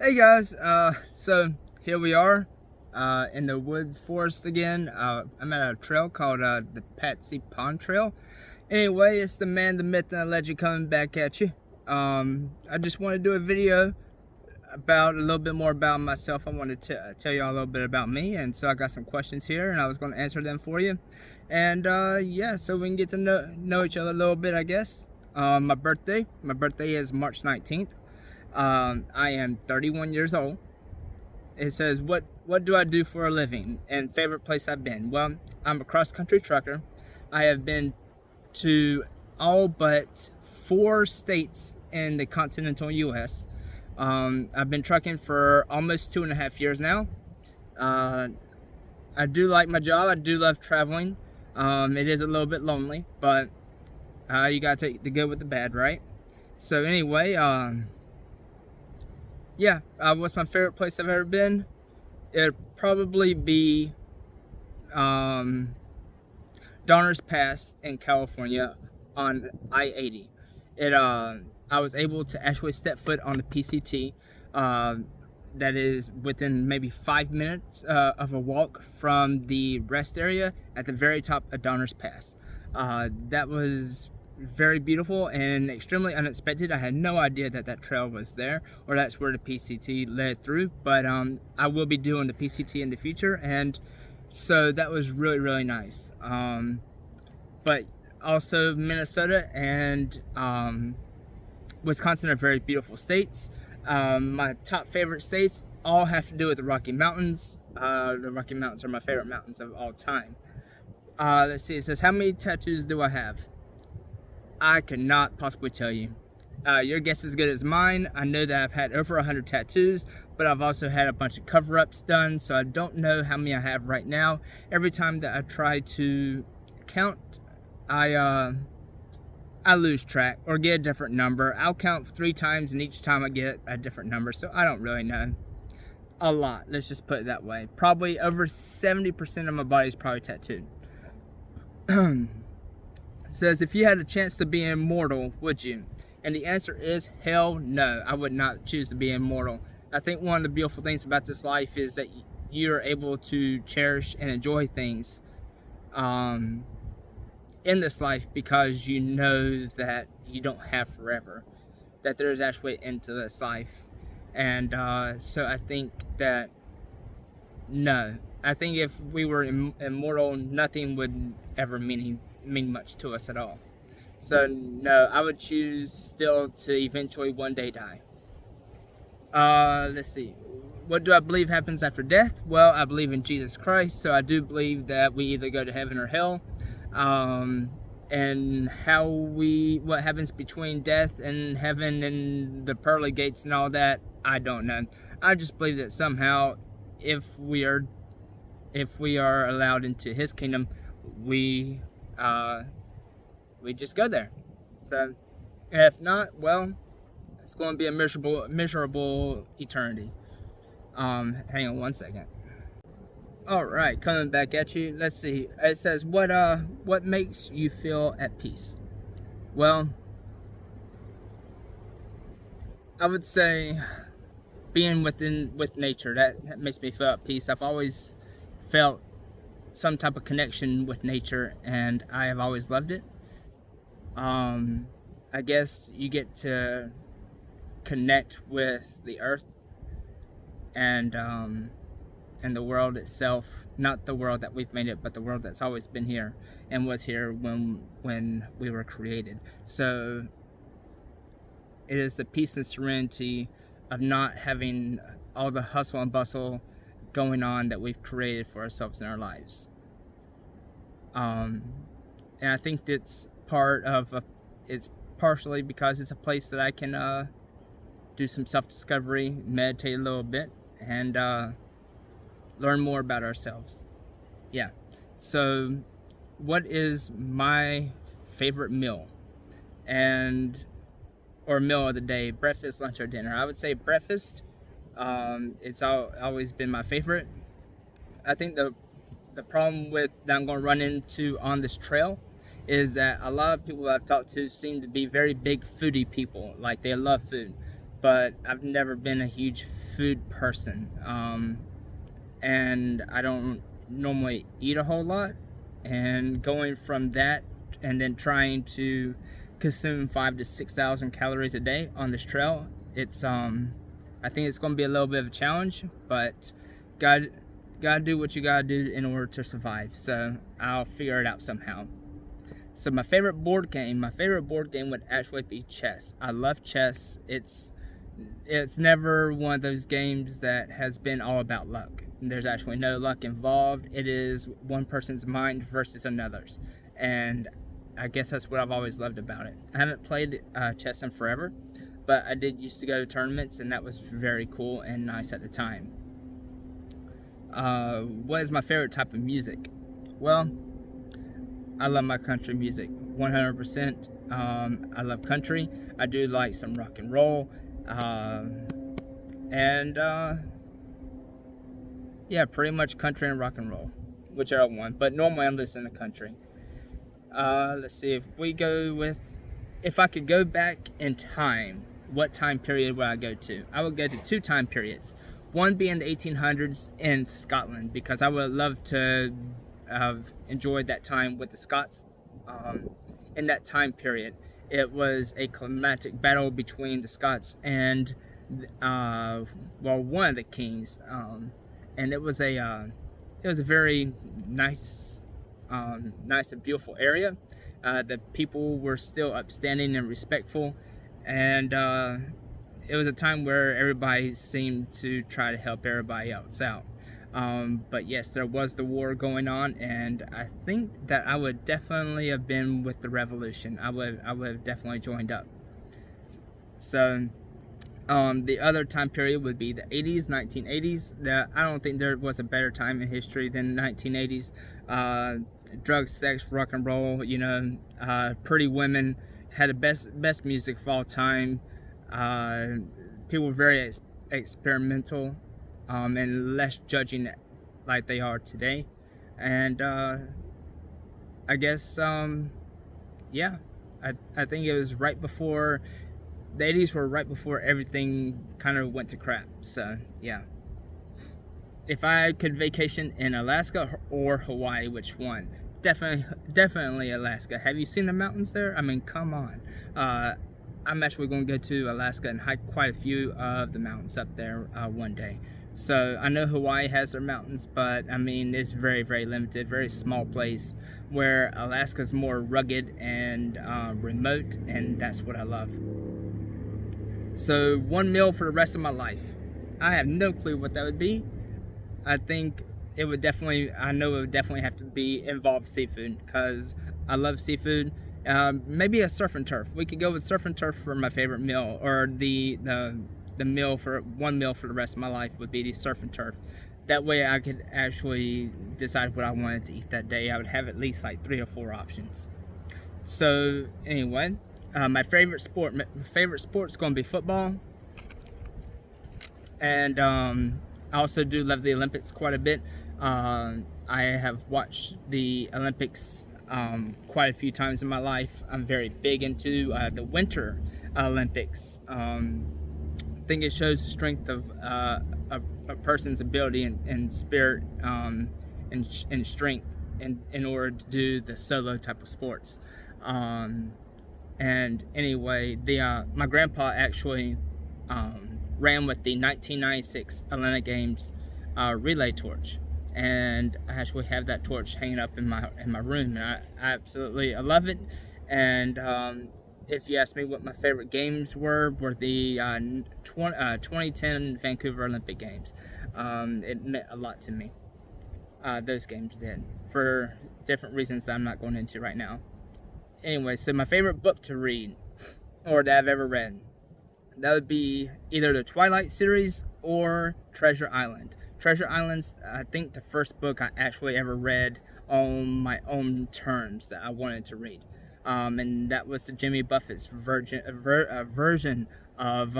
Hey guys, so here we are in the woods forest again. I'm at a trail called the Patsy Pond Trail. Anyway, it's the man, the myth, and the legend coming back at you. I just want to do a video about a little bit more about myself. I wanted to tell you all a little bit about me, and so I got some questions here, and I was going to answer them for you. And yeah, so we can get to know each other a little bit, I guess. My birthday is March 19th. I am 31 years old. It says, what do I do for a living and favorite place I've been? Well, I'm a cross-country trucker. I have been to all but 4 states in the continental U.S. I've been trucking for almost 2.5 years now. I do like my job. I do love traveling. It is a little bit lonely, but you gotta take the good with the bad, right? So anyway, yeah, what's my favorite place I've ever been? It'd probably be Donner's Pass in California on I-80. I was able to actually step foot on the PCT. That is within maybe 5 minutes of a walk from the rest area at the very top of Donner's Pass. That was very beautiful and extremely unexpected. I had no idea that trail was there, or that's where the PCT led through, but I will be doing the PCT in the future, and so that was really nice. But also Minnesota and Wisconsin are very beautiful states. My top favorite states all have to do with the Rocky Mountains. The Rocky Mountains are my favorite mountains of all time. Let's see, it says, how many tattoos do I have? I cannot possibly tell you. Your guess is as good as mine. I know that I've had over 100 tattoos, but I've also had a bunch of cover-ups done, so I don't know how many I have right now. Every time that I try to count, I lose track or get a different number. I'll count 3 times, and each time I get a different number, so I don't really know. A lot, let's just put it that way. Probably over 70% of my body is probably tattooed. Says, if you had a chance to be immortal, would you? And the answer is hell no. I would not choose to be immortal. I think one of the beautiful things about this life is that you're able to cherish and enjoy things in this life, because you know that you don't have forever, that there's actually an end to this life. And so I think that no. I think if we were immortal, nothing would ever mean much to us at all. So no, I would choose still to eventually one day die. Let's see, what do I believe happens after death? Well, I believe in Jesus Christ, so I do believe that we either go to heaven or hell. And what happens between death and heaven and the pearly gates and all that, I don't know. I just believe that somehow if we are allowed into his kingdom, we just go there. So if not, well, it's going to be a miserable eternity. Hang on one second. All right, coming back at you. Let's see. It says, what makes you feel at peace? Well, I would say being with nature. That makes me feel at peace. I've always felt some type of connection with nature, and I have always loved it. I guess you get to connect with the earth and the world itself, not the world that we've made it, but the world that's always been here and was here when we were created. So it is the peace and serenity of not having all the hustle and bustle going on that we've created for ourselves in our lives. And I think it's it's partially because it's a place that I can do some self-discovery, meditate a little bit, and learn more about ourselves. Yeah. So what is my favorite meal or meal of the day? Breakfast, lunch, or dinner? I would say breakfast. It's always been my favorite. I think the problem that I'm going to run into on this trail is that a lot of people I've talked to seem to be very big foodie people. Like, they love food. but I've never been a huge food person. And I don't normally eat a whole lot. And going from that and then trying to consume 5 to 6,000 calories a day on this trail, it's I think it's going to be a little bit of a challenge, but gotta do what you gotta do in order to survive. So I'll figure it out somehow. So my favorite board game would actually be chess. I love chess. It's never one of those games that has been all about luck. There's actually no luck involved. It is one person's mind versus another's, and I guess that's what I've always loved about it. I haven't played chess in forever, but I did used to go to tournaments, and that was very cool and nice at the time. What is my favorite type of music? Well, I love my country music, 100%. I love country. I do like some rock and roll, and yeah, pretty much country and rock and roll, whichever one. But normally I'm listening to country. Let's see, if I could go back in time, what time period would I go to? I would go to 2 time periods. One being the 1800s in Scotland, because I would love to have enjoyed that time with the Scots. In that time period, it was a climatic battle between the Scots and one of the kings, and it was a very nice and beautiful area. The people were still upstanding and respectful, and it was a time where everybody seemed to try to help everybody else out. But yes, there was the war going on, and I think that I would definitely have been with the revolution. I would have definitely joined up. So the other time period would be the 80s, 1980s. I don't think there was a better time in history than the 1980s. Drugs, sex, rock and roll, pretty women, had the best music of all time. People were very experimental, and less judging like they are today. And I guess, yeah, I think it was right before, the 80s were right before everything kind of went to crap. So yeah. If I could vacation in Alaska or Hawaii, which one? Definitely Alaska. Have you seen the mountains there? I mean, come on. I'm actually going to go to Alaska and hike quite a few of the mountains up there one day. So I know Hawaii has their mountains, but I mean, it's very, very limited, very small place, where Alaska's more rugged and remote, and that's what I love. So one meal for the rest of my life. I have no clue what that would be. I think it would definitely have to involve seafood, because I love seafood. Maybe a surf and turf. We could go with surf and turf for my favorite meal, or the meal for one meal for the rest of my life would be the surf and turf. That way I could actually decide what I wanted to eat that day. I would have at least like 3 or 4 options. So anyway, my favorite sport's going to be football, and I also do love the Olympics quite a bit. I have watched the Olympics quite a few times in my life. I'm very big into the Winter Olympics. I think it shows the strength of a person's ability and spirit and strength in order to do the solo type of sports. And anyway, my grandpa actually ran with the 1996 Olympic Games relay torch, and I actually have that torch hanging up in my room, and I absolutely love it. And if you ask me what my favorite games were the 2010 Vancouver Olympic Games. It meant a lot to me. Those games did, for different reasons that I'm not going into right now. Anyway, so my favorite book to read, or that I've ever read, that would be either the Twilight series or Treasure Island. Treasure Island's, I think, the first book I actually ever read on my own terms that I wanted to read. And that was the Jimmy Buffett's version of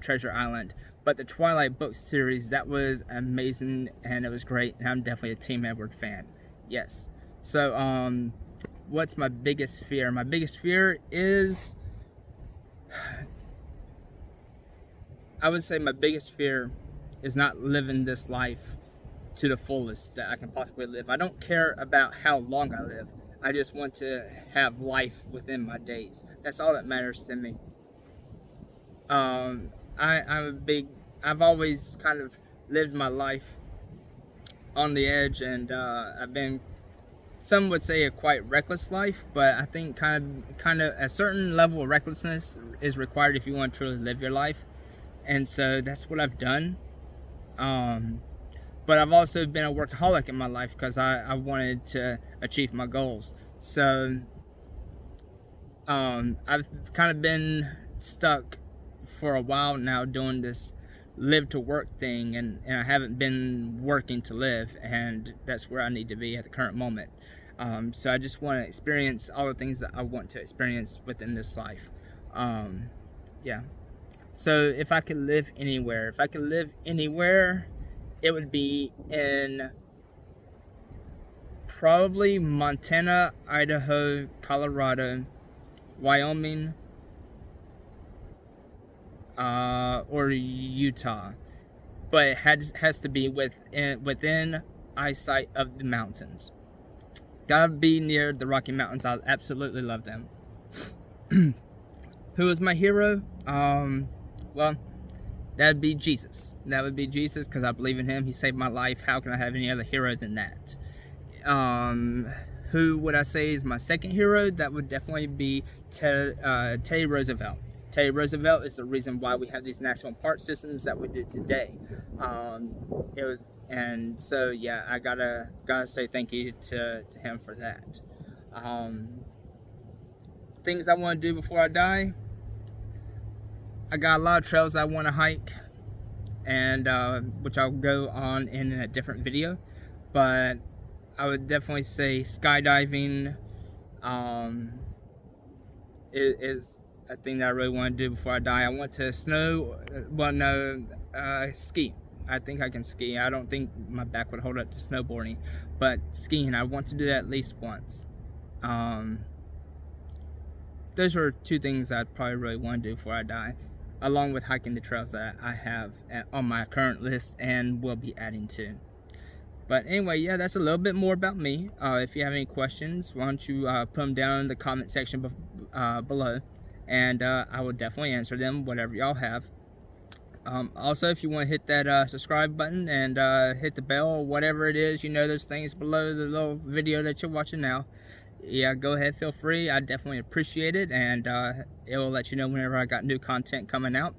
Treasure Island. But the Twilight book series, that was amazing, and it was great, and I'm definitely a Team Edward fan. Yes. So, what's my biggest fear? My biggest fear is I would say my biggest fear is not living this life to the fullest that I can possibly live. I don't care about how long I live. I just want to have life within my days. That's all that matters to me. I've always kind of lived my life on the edge, and I've been, some would say, a quite reckless life, but I think kind of a certain level of recklessness is required if you want to truly live your life. And so that's what I've done. But I've also been a workaholic in my life because I wanted to achieve my goals. So I've kind of been stuck for a while now doing this live to work thing, and I haven't been working to live, and that's where I need to be at the current moment. So I just want to experience all the things that I want to experience within this life. Yeah. So if I could live anywhere, it would be in probably Montana, Idaho, Colorado, Wyoming, or Utah, but it has to be within eyesight of the mountains. Gotta be near the Rocky Mountains. I absolutely love them. Who is my hero? Well, that'd be Jesus. That would be Jesus, because I believe in him. He saved my life. How can I have any other hero than that? Who would I say is my second hero? That would definitely be Teddy Roosevelt. Teddy Roosevelt is the reason why we have these national park systems that we do today. And so yeah, I gotta say thank you to him for that. Things I want to do before I die. I got a lot of trails I want to hike, and which I'll go on in a different video. But I would definitely say skydiving is a thing that I really want to do before I die. I want to ski. I think I can ski. I don't think my back would hold up to snowboarding, but skiing, I want to do that at least once. Those are two things I'd probably really want to do before I die, along with hiking the trails that I have on my current list and will be adding to. But anyway, yeah, that's a little bit more about me. If you have any questions, why don't you put them down in the comment section below, and I will definitely answer them, whatever y'all have. Also, if you want to hit that subscribe button and hit the bell, or whatever it is, those things below the little video that you're watching now, yeah, go ahead, feel free. I definitely appreciate it, and it will let you know whenever I got new content coming out,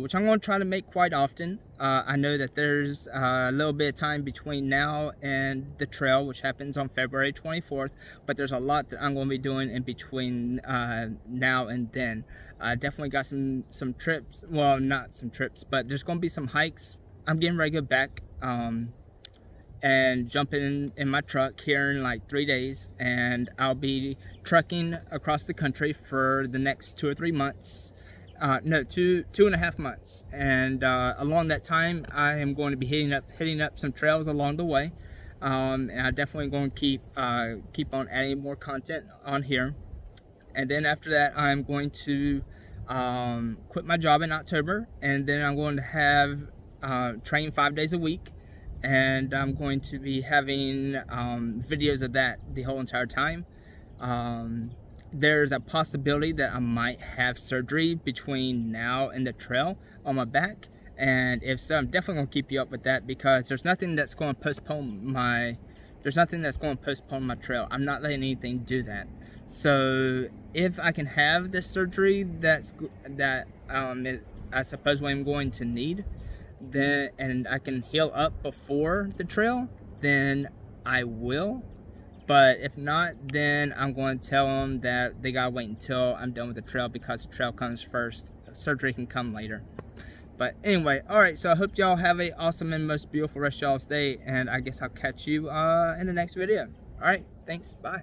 which I'm going to try to make quite often. I know that there's a little bit of time between now and the trail, which happens on February 24th, but there's a lot that I'm going to be doing in between now and then. I definitely got some trips, well, not some trips, but there's going to be some hikes. I'm getting ready to go back and jump in my truck here in like 3 days, and I'll be trucking across the country for the next 2 or 3 months. No, two and a half months, and along that time I am going to be hitting up some trails along the way, and I'm definitely going to keep on adding more content on here. And then after that, I'm going to quit my job in October, and then I'm going to have train 5 days a week, and I'm going to be having videos of that the whole entire time. There's a possibility that I might have surgery between now and the trail on my back, and if so, I'm definitely going to keep you up with that, because there's nothing that's going to postpone my trail. I'm not letting anything do that. So if I can have this surgery that I suppose I'm going to need, then, and I can heal up before the trail, then I will. But if not, then I'm going to tell them that they gotta wait until I'm done with the trail, because the trail comes first. Surgery can come later. But anyway, alright, so I hope y'all have a awesome and most beautiful rest of y'all's day, and I guess I'll catch you in the next video. Alright, thanks, bye.